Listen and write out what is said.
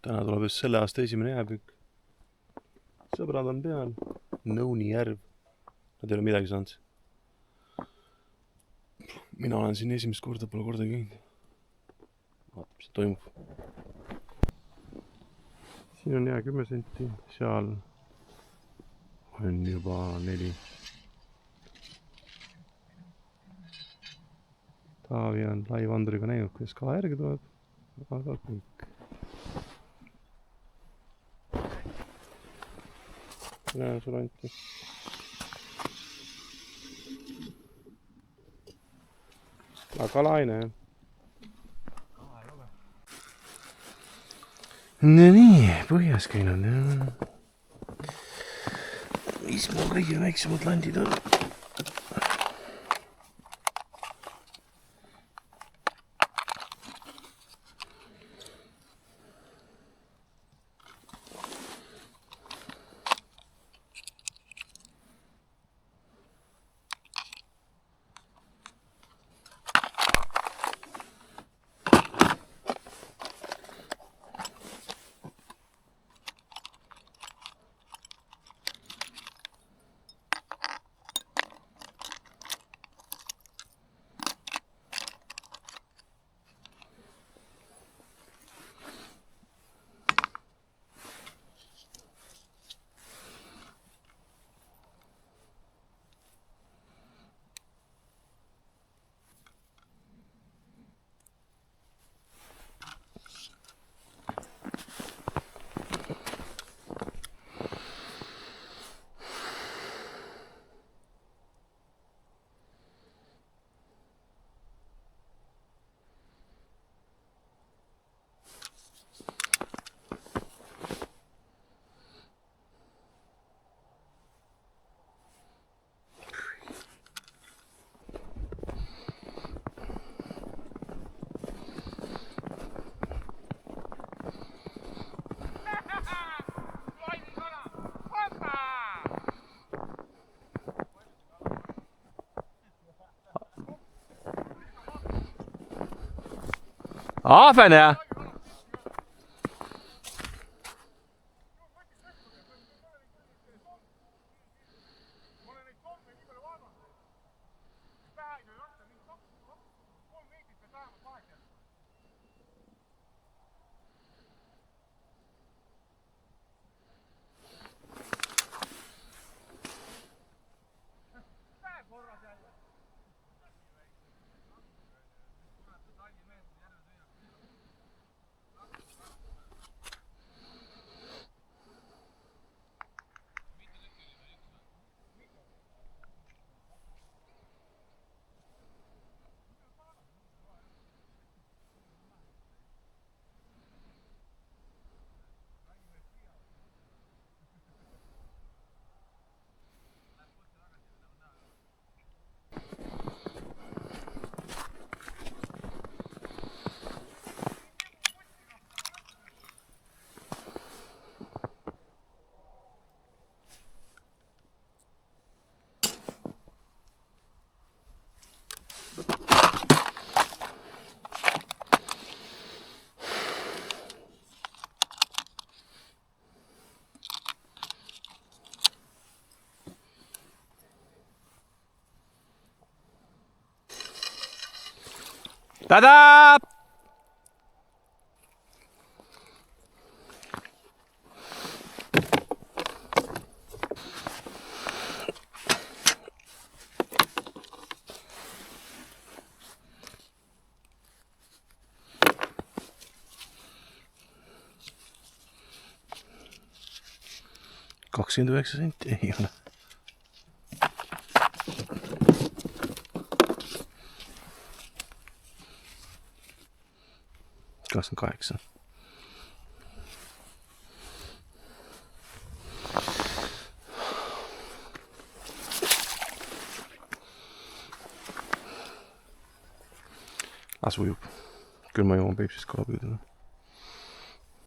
Täna tuleb just selle aasta esimene jääpüük. Sõbrad on peal. Nõuni järv. Nad ei ole midagi saanud. Mina olen siin esimest korda, pole kordagi käinud. Vaata, mis toimub. Siin on jää 10 senti, seal on juba 4. Taavi on laivanduriga näinud, kuidas ka järgi tuleb, aga kõik. Näe, sulle anti. Aga kala ei näe. No nii, põhjas käinud. Mis mul kõige väiksemad landid on? Ahven ja? Tada! $29 ei ole. $28. Las ujub. Küll ma jõuan Peipsist kala püüdma.